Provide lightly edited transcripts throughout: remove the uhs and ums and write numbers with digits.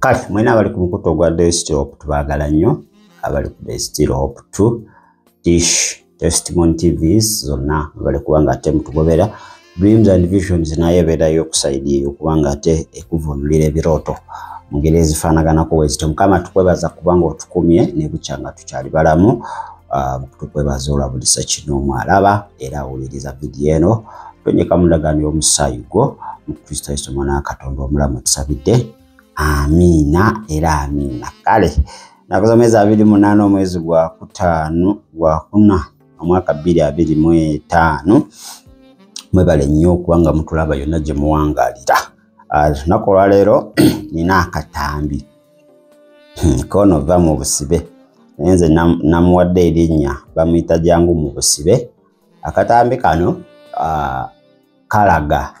Kale mwena abali ku mukuto gwa Destiny Hope tubagala nnyo abali ku Destiny Hope 2 Dish Testimony TVs zonna abali kubanga ate mutugobera Dreams and Visions naye beerayo okusaidia okubanga ate ekuvunulira ebirooto mu ngeri ezifaanaganako bwezityo. Mukama tukwebaza kubanga otukumye ne bukyanga tukyali balamu. Tukwebaza olwabulisa kino omwalaba era awuliriza vidiyo eno tonyeka mu ndagaano y'omusaayi gwo mu Kristo Yesu Mwana wa Katonda omulamu tusabidde. Amina era amina. Kale nakozomeza 28 omwezi gwa 5 gwa 4 omwaka 2025 mwebale nnyo kubanga mutulaba yonna gye muwangalira. Nakolwa leero nina akatambi kono va mu busibe nze namuwadde erinnya bamuyita Jangu mu busibe. Akatambi kano kalaga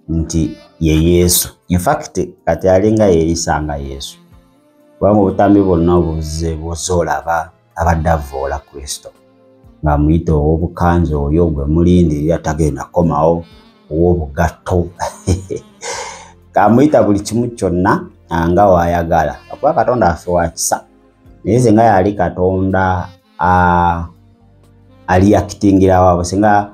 nti ye Yesu. In fact kati alinga yeeyisanga Yesu kubanga obutambi bwonna obuze bw'ozoolaba abadde avoola Kristo ng'amuyita ow'obukanzu oyo gwe mulindirira tagenda komawo ow'obugatto kamuyita buli kimu kyonna nga waayagala akuba Katonda affe wa kisa naye nze nga yali Katonda aliyakitingira waabo singa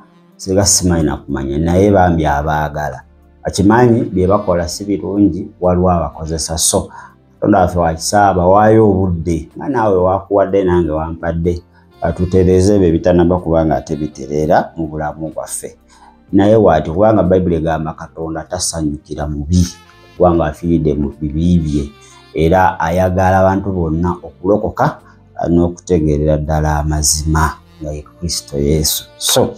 simanyi nakumanya naye bambi abaagala akimanyi bye bakola si birungi waliwo abakozesa. So Katonda affe wa kisa bawaayo obudde nga naawe wakuwadde nange wampadde batutereeze ebyo bitanaba kubanga ate bitereera mu bulamu bwaffe. Naye waati kubanga Bayibuli egamba Katonda tasanyukira mubi kubanga afiiridde mu bibi bye era ayagala abantu bonna okulokoka n'okutegeerera ddala amazima nga ye Kristo Yesu. So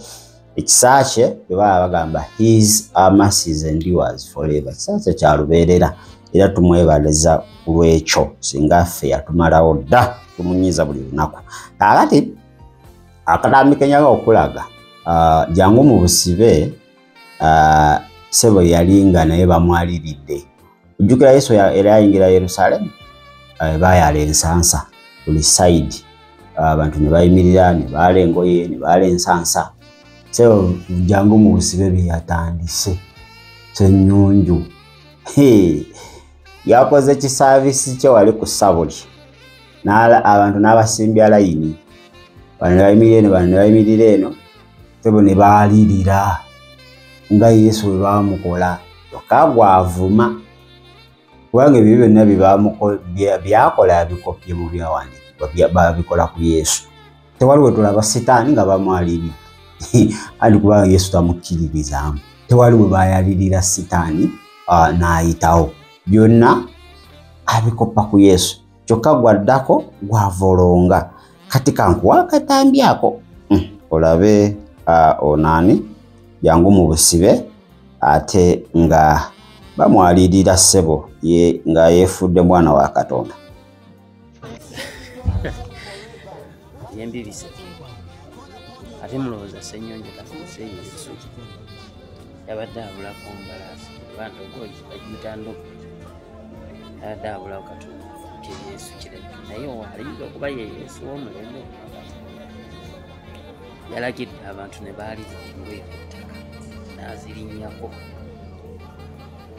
ekisa kye bwe baba bagamba his mercies endures forever. Ekisa kye kya lubeerera era tumwebaliza ku lwekyo singa ffe yatumalawo dda tumunyiiza buli lunaku. Kakati akatambi kenyaga okulaga Jangu mu busibe sebo yalinga naye bamwaliridde. Ojjukira Yesu era yayingira Yerusalemu baayala ensansa buli side abantu ne bayimirira ne baala engoye ne baala ensansa. So Jangu mu busibe bye yatandise kyennyunju yakoze kisaavisi kye wali ku Sabuli abantu n'abasimbya layini bano ne bayimirira eno bano ne bayimirira eno tebo ne baalirira nga Yesu bwe baamukola yokka gwavuma kubanga ebyo byonna byakola yabikopye mu byawandiikibwa babikola ku Yesu. Tewaliwe tulaba Sitaani nga bamwaliridde andi kubanga Yesu tamukkiririzaamu. Tewaliwe baayalirira Sitaani n'ayitawo byonna abikopa ku Yesu kyokka gwaddako gwavolonga. Kati kankuwa akatambi ako olabe onaani Jangu mu busibe ate nga bamwalirira ssebo ye nga yeefudde mwana wa Katonda. Yembibise ate mulowooza Ssennyonjo kafuuse Yesu yabadde abulako mbalaasi abantu bagiyita ndogo yabadde abulawo Katonda ke Yesu kirabika naye ayinza okuba ye Yesu w'omulembe yalagidde abantu ne baalira engoye ku ttaka n'azirinnyako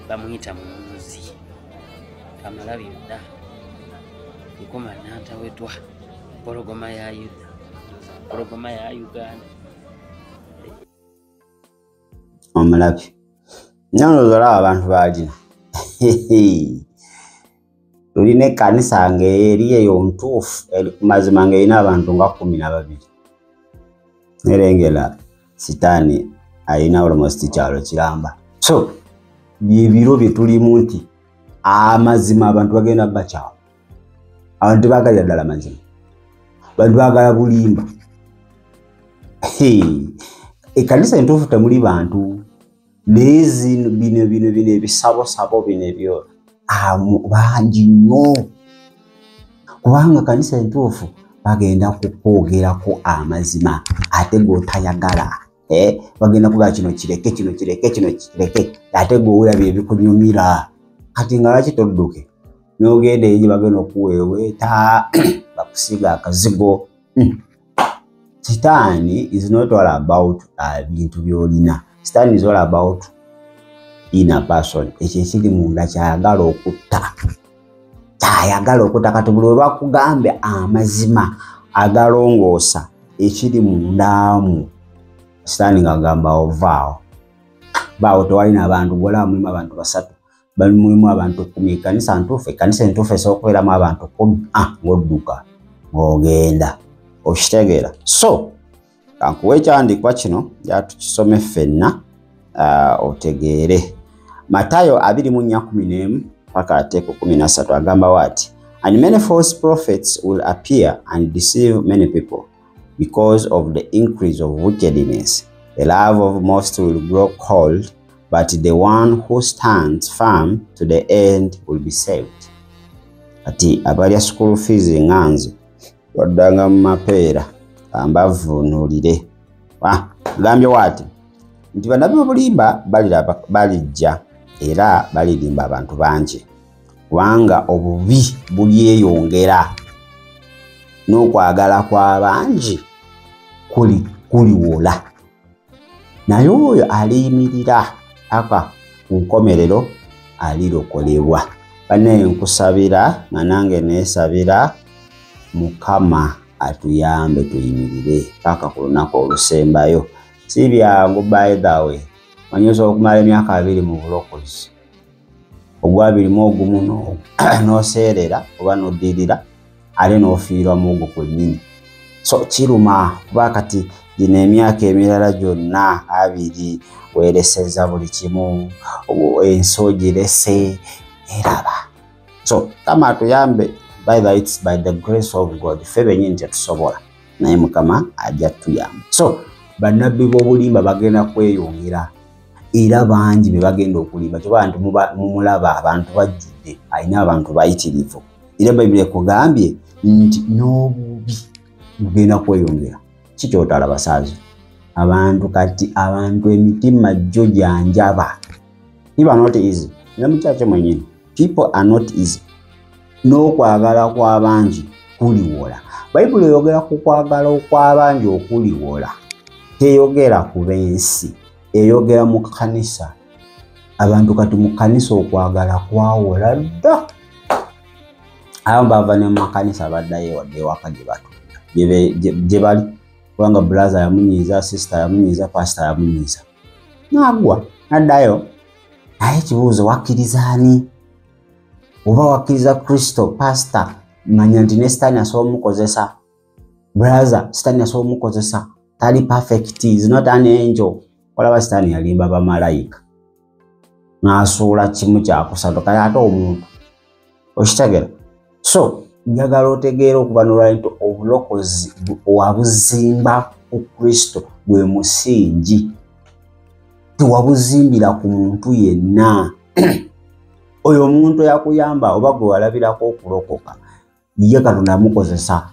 bamuyita mununuzi kamala byonna nkoma n'antawetwa pologoma ya Yuda pologoma ya Uganda omulabi nalozolaba abantu baagina tulina ekkanisa ng'eri eyo ntuufu eri ku mazima ng'erina abantu nga 12 nerengera Sitaani alina almost kyalo kiramba. So byebiro bye tulimu nti amazima abantu bagenda bakyawo abantu bagalira ddala mazima bantu bagala bulimba. Ekkanisa entuufu temuli bantu lezi bino ebisabosabo bino ebyo bangi nnyo kubanga kanisa entuufu bagenda kukwogerako amazima ate g'otayagala bagenda kugaa kino kireke kino kireke kino kireke ate g'owulabye ebikunyumira kati nga lwaki todduke n'ogenda eyo gye bagenda okuweeweeta bakusiga akazigo. Sitaani is not all about bintu byolina. Sitaani is all about inner person. Ekyo ekiri munda kyayagala okutta ayagala okutakati buli bakugambe amazima agalongoosa ekiri mundaamu Sitaani ng'agamba ovaawo. Baawo tewalina abantu gola mulimu abantu basatu bali mulimu abantu 10 kanisa ntuufu kanisa entuufu esookubeeramu abantu 10 ng'odduka ng'ogenda okitegeera. So kankuwa ekyawandiikibwa kino yatukisome ffenna otegeere. Matayo 24:11 paka ateeko 13 agamba wati, and many false prophets will appear and deceive many people because of the increase of wickedness. The love of most will grow cold, but the one who stands firm to the end will be saved. Ati abalya school fees nganzi waddanga mu mapeera ambavuunulire. Gambye wati nti bannabbi b'obulimba balijja era balirimba abantu bangi kubanga obubi bulyeyongera n'okwagala kw'abangi kuliwola. Naye oyo aliyimirira aka ku nkomerero alirokolebwa. Bane nkusabira nga nange neesabira Mukama atuyambe tuyimirire paka ku lunaku olusembayo. Si byangu by the way. Manyoso okumala emyaka 2 mu bulokozi. Ogwabirimu ogumu n'oseerera oba n'oddirira ate n'ofiirwa mu ogwo kwennyini. So kiruma kuba kati gino emyaka emirala gyonna 2 weeresezza buli kimu ensogirese eraba. So Kama atuyambe by the grace of God ffe bennyini tetusobola naye Mukama ajja tuyamba. So bannabbi b'obulimba bagenda kweyongera era bangi be bagenda okulimba kyoba nti mumulaba abantu bajjudde alina abantu bayitirivu era Bayibuli ekugambye nti n'obubi bugenda kweyongera. Kikyotala basaazi abantu kati abantu emitima jjo janjaba. People are not easy. Namukyakye mwenyini people are not easy. N'okwagala kw'abangi kuliwola. Bayibuli eyogera ku kwagala okw'abangi okuliwola teyogera ku b'ensi, eyogera mu kanisa. Abantu kati mu kanisa okwagala kwawola dda. Abo bava ne mu kanisa baddayo wadde ewaka gye bali kubanga brother yamunyiiza, sister yamunyiiza, pastor yamunyiiza n'agwa n'addayo. Naye ekibuuzo wakkiriza ani? Oba wakkiriza Kristo pastor manya nti ne Sitaani asobola omukozesa. Brother Sitaani asobola omukozesa. Tali perfect, is not an angel. Olaba Sitaani yalimba bamalayika n'asuula kimu kyakusatu kale ate omuntu okitegera. So njagala otegeera okuba n'olwali nti obulokozi wabuzimba ku Kristo gwe musingi, tewabuzimbira ku muntu yenna. Oyo omuntu yakuyamba oba gwe walabirako okulokoka ye Katonda amukozesa.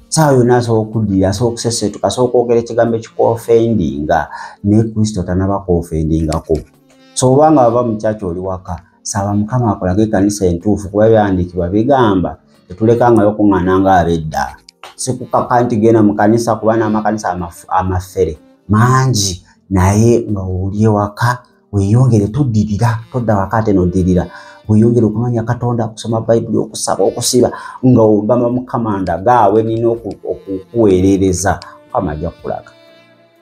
Saa yonna asobola okuddira, asobola okusesetuka, asobola okwogera ekigambo ekikoofendinga ne Kristo tanaba koofendingako. So obanga bava mu kyaki oli waka saba Mukama akolage ekkanisa entuufu kuba byawandiikibwa bigamba tetulekangayo okuŋŋaana ng'ab'edda. Sikukaka nti genda mu kanisa kuba n'amakanisa amafere mangi naye nga oli ewaka weeyongere toddirira, todda waka ate n'oddirira. Weeyongere okumanya Katonda, kusoma Bayibuli, okusaba, okusiba nga ogamba Mukama ndagaawe nina okukuweerereza. Mukama ajja kukulaga.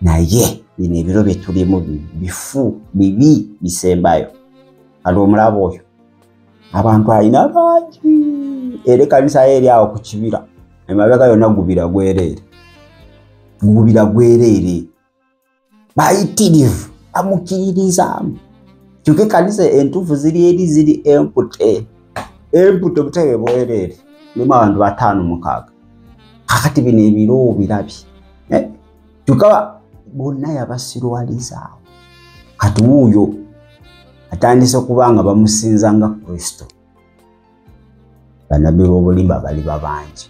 Naye bino ebiro bye tulimu bifu bibi bisembayo. Kati omulaba oyo abantu alina bangi era ekkanisa eri awo ku kibira emabega yonna gubira gwereere, gubira gwereere bayitirivu amukiririzaamu. Kyokka ekkanisa entuufu ziri eri ziri empute obutebe bwereere mulimu abantu 5-6. Kakati bino ebiro birabye kyokka bonna yabasirwalizaawo. Kati wuuyo atandise okuba nga bamusinza nga Kristo. Bannabbi b'obulimba bali babangi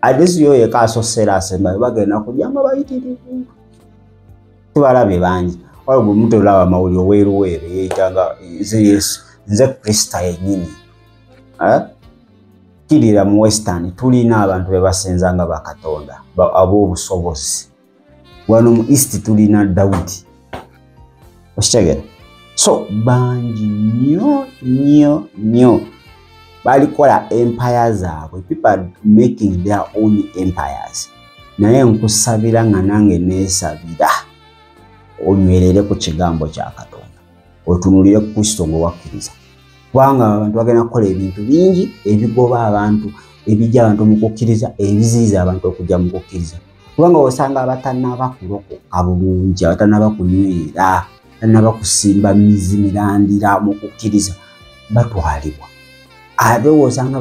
ate si yo yekka asossera asembayo bagenda kujja nga bayitirivu. Tubalabe bangi waliwo gwe muto olaba amawulire oweeruweeru yeeyitanga nze Kristo yennyini. Kirira mu Western tulina abantu be basinza nga bakatonda ab'obusobozi. Wano mu East tulina Dawudi. Okitegera? So bangi nnyo. balikola empire zaabwe, people are making their own empires. Naye nkusabira nga nange neesabira onywerere ku kigambo kya Katonda, otunulire ku Kristo gwe wakkiriza, kubanga abantu bagenda kukola ebintu bingi ebigoba abantu, ebijja abantu mu kukkiriza, ebiziyiza abantu okujja mu kukkiriza, kubanga osanga abatannaba kulokoka bulungi, abatannaba kunywera, abatannaba kusimba mizi mirandira mu kukkiriza batwalibwa. Ate osanga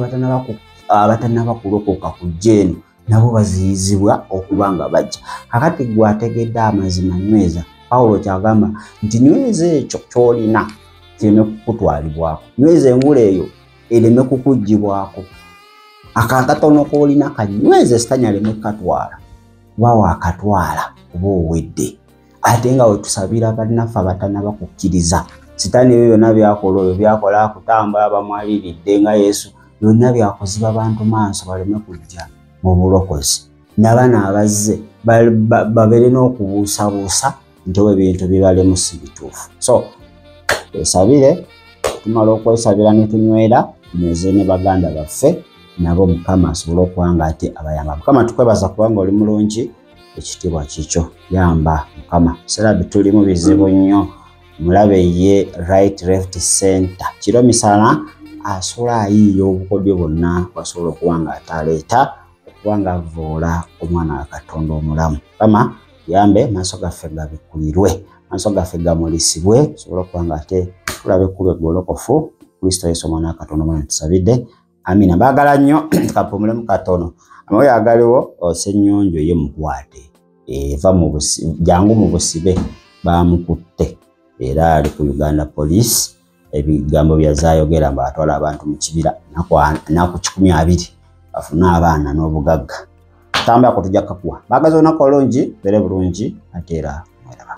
abatannaba kulokoka ku jjeeno nabo baziyizibwa okuba nga bajja. Kakati gwe ategedde amazima nyweza, Pawulo kyagamba nti nyweza ekyo ky'olina kireme kukutwalibwako, nyweza engula eyo ereme kukuggyibwako, akakatono k'olina kanyweze sitani aleme kukatwala, kuba waakatwala oba owedde. Ate nga we tusabira bannaffe abatannaba kukkiriza, sitani ebyo byonna byakola, oyo byakola kutambula bamwaliridde nga Yesu, byonna byakoziba abantu maaso baleme kujja mu bulokozi. N'abaana abazze babeere n'okubuusabuusa nti ebintu bibalemu si bituufu. So twesabire, tumala okwesabira ne tunywera, tunyweze ne baganda baffe nabo Mukama asobole okuba nga ate abayamba. Mukama tukwebaza kubanga oli mulungi, ekitiibwa kikyo, yamba Mukama. Biseera bitulimu bizibu nnyo, mulabe ye right left center kiro misala asobola ayiiya obukodyo bwonna bwasobola okuba nga ataleeta okuba nga avoola omwana wa Katonda omulamu. Mukama yambe maaso gaffe gabikulirwe, maaso gaffe gamulisibwe, tusobole okuba nga ate tulabe ekkubo eggolokofu. Kristo Yesu omwana wa Katonda omulamu tusabidde, amina. Baagala nnyo kapumulemu katono, amoyo agaliwo osennyonjo ye mukwate, eva mu jangu mu busibe bamukutte, era ali ku Uganda Police. Ebigambo byazayogera mbatwala abantu mu kibira naku 12 afuna abaana n'obugagga. Tamba kutujja kakuwa bagazo nakolonji bere bulungi atera mweraba.